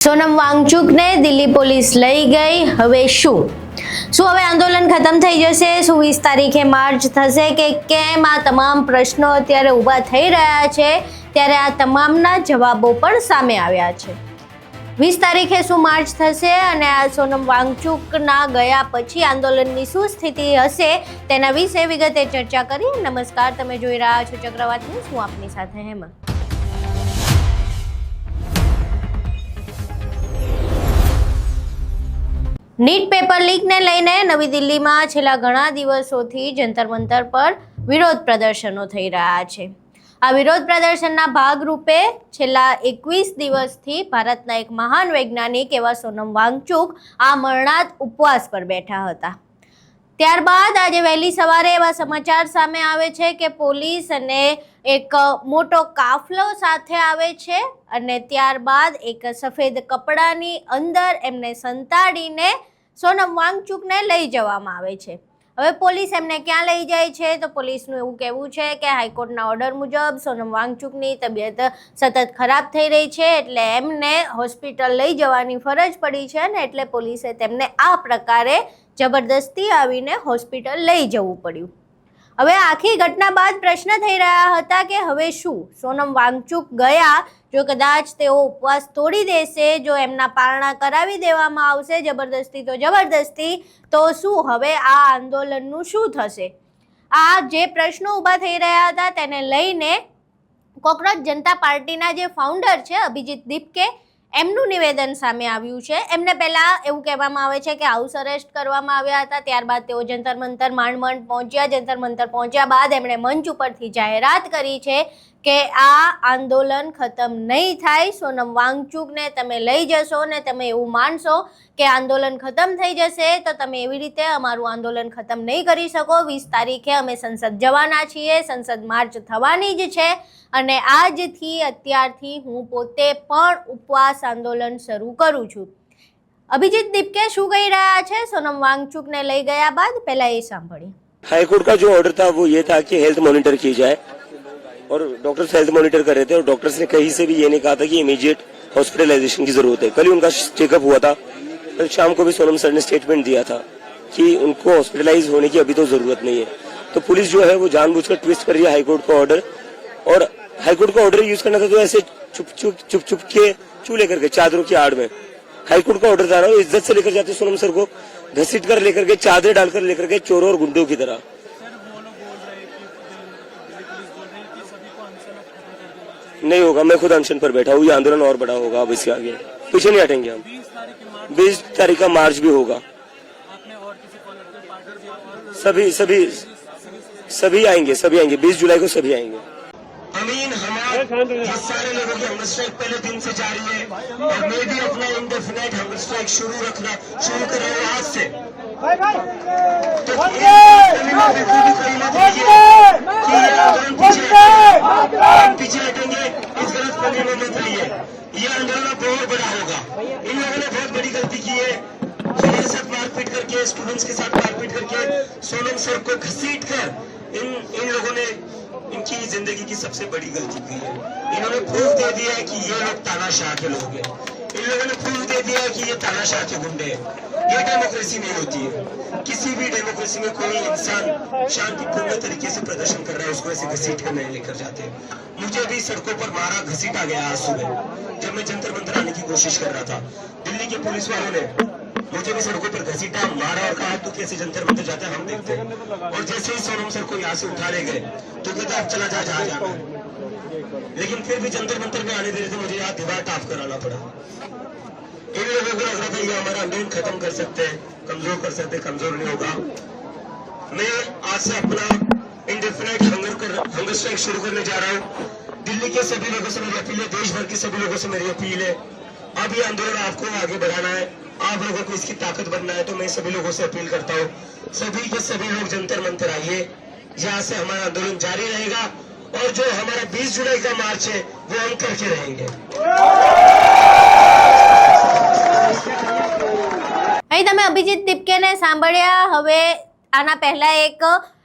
Sonam વાંગચુકને Delhi police લઈ ગઈ। હવે શું હવે આંદોલન ખતમ થઈ જશે? શું 20 તારીખે માર્ચ થશે કે કેમ? આ તમામ પ્રશ્નો અત્યારે ઊભા થઈ રહ્યા છે, ત્યારે આ તમામના જવાબો પણ સામે આવ્યા છે। 20 તારીખે શું માર્ચ થશે અને આ સોનમ વાંગચુકના ગયા પછી આંદોલનની શું સ્થિતિ હશે તેના વિશે વિગતે ચર્ચા કરી। નમસ્કાર, તમે જોઈ રહ્યા છો ચક્રવાત ન્યૂઝ, હું આપની સાથે હેમંત। નીટ પેપર લીકને લઈને નવી દિલ્હીમાં છેલ્લા ઘણા દિવસોથી જંતર મંતર પર વિરોધ પ્રદર્શનો થઈ રહ્યા છે। આ વિરોધ પ્રદર્શનના ભાગરૂપે છેલ્લા 21 દિવસથી ભારતના એક મહાન વૈજ્ઞાનિક એવા સોનમ વાંગચુક આ મરણાત ઉપવાસ પર બેઠા હતા। ત્યારબાદ આજે વહેલી સવારે એવા સમાચાર સામે આવે છે કે પોલીસ અને એક મોટો કાફલો સાથે આવે છે અને ત્યારબાદ એક સફેદ કપડાની અંદર એમને સંતાડીને સોનમ વાંગચુકને લઈ જવામાં આવે છે। હવે પોલીસ એમને ક્યાં લઈ જાય છે તો પોલીસનું એવું કહેવું છે કે હાઈકોર્ટના ઓર્ડર મુજબ સોનમ વાંગચુકની તબિયત સતત ખરાબ થઈ રહી છે, એટલે એમને હોસ્પિટલ લઈ જવાની ફરજ પડી છે ને એટલે પોલીસે તેમને આ પ્રકારે જબરદસ્તી આવીને હોસ્પિટલ લઈ જવું પડ્યું। હવે આખી ઘટના બાદ પ્રશ્ન થઈ રહ્યા હતા કે હવે શું? સોનમ વાંગચુક ગયા, જો કદાચ તેઓ ઉપવાસ તોડી દેશે, જો એમના પારણા કરાવી દેવામાં આવશે જબરદસ્તી તો જબરદસ્તી, તો શું હવે આ આંદોલનનું શું થશે? આ જે પ્રશ્નો ઊભા થઈ રહ્યા હતા તેને લઈને કોકરોચ જનતા પાર્ટીના જે ફાઉન્ડર છે અભિજીત દીપકે, એમનું નિવેદન સામે આવ્યું છે। એમને પહેલા એવું કહેવામાં આવે છે કે હાઉસ અરેસ્ટ કરવામાં આવ્યા હતા, ત્યારબાદ તેઓ જંતર મંતર માંડ પહોંચ્યા। જંતર મંતર પહોંચ્યા બાદ એમણે મંચ ઉપરથી જાહેરાત કરી છે કે આ આંદોલન ખતમ નહીં થાય। સોનમ વાંગચુકને તમે લઈ જશો ને તમે એવું માનશો કે આંદોલન ખતમ થઈ જશે તો તમે એવી રીતે અમારું આંદોલન ખતમ નહીં કરી શકો। 20 તારીખે અમે સંસદ જવાના છીએ, સંસદ માર્ચ થવાની જ છે અને આજથી અત્યારથી હું પોતે પણ ઉપવાસ આંદોલન શરૂ કરું છું। અભિજીત દીપકે શું કહી રહ્યા છે સોનમ વાંગચુકને લઈ ગયા બાદ, પહેલા એ સાંભળીએ। हाईकोर्ट का जो ऑर्डर था वो ये था कि हेल्थ मॉनिटर की जाए और डॉक्टर्स हेल्थ मॉनिटर कर रहे थे और डॉक्टर्स ने कहीं से भी ये नहीं कहा था कि इमीडिएट हॉस्पिटलाइजेशन की जरूरत है। कल ही उनका चेकअप हुआ था, कल शाम को भी सोनम सर ने स्टेटमेंट दिया था कि उनको हॉस्पिटलाइज होने की अभी तो जरूरत नहीं है। तो पुलिस जो है वो जानबूझकर ट्विस्ट कर रही है हाईकोर्ट का ऑर्डर, और हाईकोर्ट का ऑर्डर यूज करना था तो ऐसे चुप के चू लेकर के चादरों की आड़ में हाईकोर्ट का ऑर्डर था ना, इज्जत से लेकर जाते सोनम सर को घसीट कर लेकर के चादर डालकर लेकर के चोरों और गुंडों की तरह। नहीं होगा, मैं खुद अनशन पर बैठा हूँ, ये आंदोलन और बड़ा होगा। अब इसके आगे पीछे नहीं हटेंगे हम। 20 तारीख का मार्च भी होगा, सभी आएंगे 20 जुलाई को सभी आएंगे। अमीन हमारे ये सारे लोगों की हंगर स्ट्राइक पहले दिन से जारी है और मैं भी अपना इंडेफिनाइट हंगर स्ट्राइक शुरू कर रहा हूँ आज से। तो पीछे हटेंगे, इस गलत फहमी में मत रहिए। ये आंदोलन बहुत बड़ा होगा। इन लोगों ने बहुत बड़ी गलती की है, मेरे साथ मारपीट करके, स्टूडेंट्स के साथ मारपीट करके सोनम सर को घसीट कर इन लोगों ने इनकी जिंदगी की सबसे बड़ी गलती की है। इन्होंने प्रूफ दे दिया है कि ये लोग तानाशाह के लोग हैं। इन लोगों ने प्रूफ दे दिया है कि ये तानाशाह के गुंडे हैं। ये डेमोक्रेसी नहीं होती है। किसी भी डेमोक्रेसी में कोई इंसान शांतिपूर्ण तरीके से प्रदर्शन कर रहा है, उसको ऐसे घसीट कर नहीं लेकर जाते। मुझे भी सड़कों पर मारा घसीटा गया आज सुबह, जब मैं जंतर मंतर आने की कोशिश कर रहा था। दिल्ली के पुलिस वालों ने मुझे भी सड़कों पर घसीटा, मारा और कहा तू कैसे जंतर मंतर जाता है हम देखते हैं। और जैसे ही सोनम सर को यहाँ से उठा ले गए तो कहते अब चला जा जहाँ जाना है, लेकिन फिर भी जंतर मंतर में आने दे रहे थे, मुझे यहाँ दीवार टाफ कराना पड़ा। इन लोगों को लग रहा था ये हमारा आंदोलन खत्म कर सकते हैं, कमजोर कर सकते हैं, कमजोर नहीं होगा। मैं आज से अपना इंडेफिनाइट हंगर स्ट्राइक शुरू करने जा रहा हूँ। दिल्ली के सभी लोगों से मेरी अपील है, देश भर के सभी लोगों से मेरी अपील है, अब ये आंदोलन आपको आगे बढ़ाना है, आप लोगों को इसकी ताकत बनना है। तो मैं सभी लोगों से अपील करता हूँ, सभी के सभी लोग जंतर मंतर आइए, यहाँ से हमारा आंदोलन जारी रहेगा और जो हमारा 20 जुलाई का मार्च है वो हम करके रहेंगे। અહીં તમે અભિજીત દીપકેને સાંભળ્યા। હવે આના પહેલા એક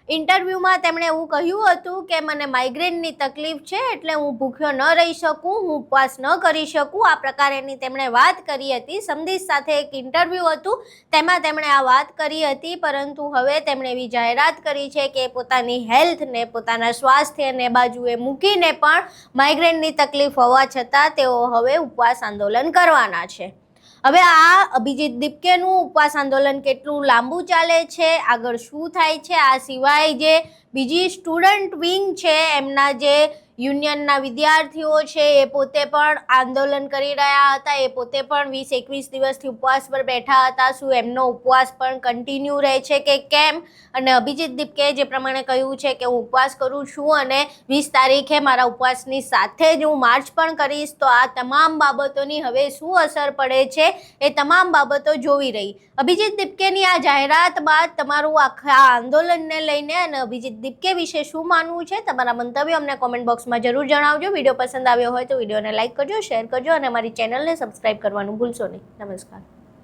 ઇન્ટરવ્યૂમાં તેમણે એવું કહ્યું હતું કે મને માઇગ્રેનની તકલીફ છે એટલે હું ભૂખ્યો ન રહી શકું, હું ઉપવાસ ન કરી શકું. આ પ્રકારેની તેમણે વાત કરી હતી. સમદીશ સાથે એક ઇન્ટરવ્યૂ હતું, તેમાં તેમણે આ વાત કરી હતી. પરંતુ હવે તેમણે એવી જાહેરાત કરી છે કે પોતાની હેલ્થને, પોતાના સ્વાસ્થ્યને બાજુએ મૂકીને પણ માઇગ્રેનની તકલીફ હોવા છતાં તેઓ હવે ઉપવાસ આંદોલન કરવાના છે. હવે આ અભિજીત દીપકેનું ઉપવાસ આંદોલન કેટલું લાંબુ ચાલે છે, આગળ શું થાય છે, આ સિવાય જે બીજી સ્ટુડન્ટ વિંગ છે, એમના જે યુનિયનના વિદ્યાર્થીઓ છે એ પોતે પણ આંદોલન કરી રહ્યા હતા, એ પોતે પણ 20-21 દિવસથી ઉપવાસ પર બેઠા હતા. શું એમનો ઉપવાસ પણ કન્ટિન્યુ રહે છે કે કેમ? અને અભિજીત દીપકે જે પ્રમાણે કહ્યું છે કે હું ઉપવાસ કરું છું અને 20 તારીખે મારા ઉપવાસની સાથે જ હું માર્ચ પણ કરીશ, તો આ તમામ બાબતોની હવે શું અસર પડે છે એ તમામ બાબતો જોવી રહી. અભિજીત દીપકેની આ જાહેરાત બાદ તમારું આખા આંદોલનને લઈને અને અભિજીત દીપકે વિશે શું માનવું છે, તમારા મંતવ્યો અમને કોમેન્ટ બોક્સમાં જરૂર જણાવજો. વિડીયો પસંદ આવ્યો હોય તો વિડીયોને લાઇક કરજો, શેર કરજો અને અમારી ચેનલને સબસ્ક્રાઇબ કરવાનું ભૂલશો નહીં. નમસ્કાર.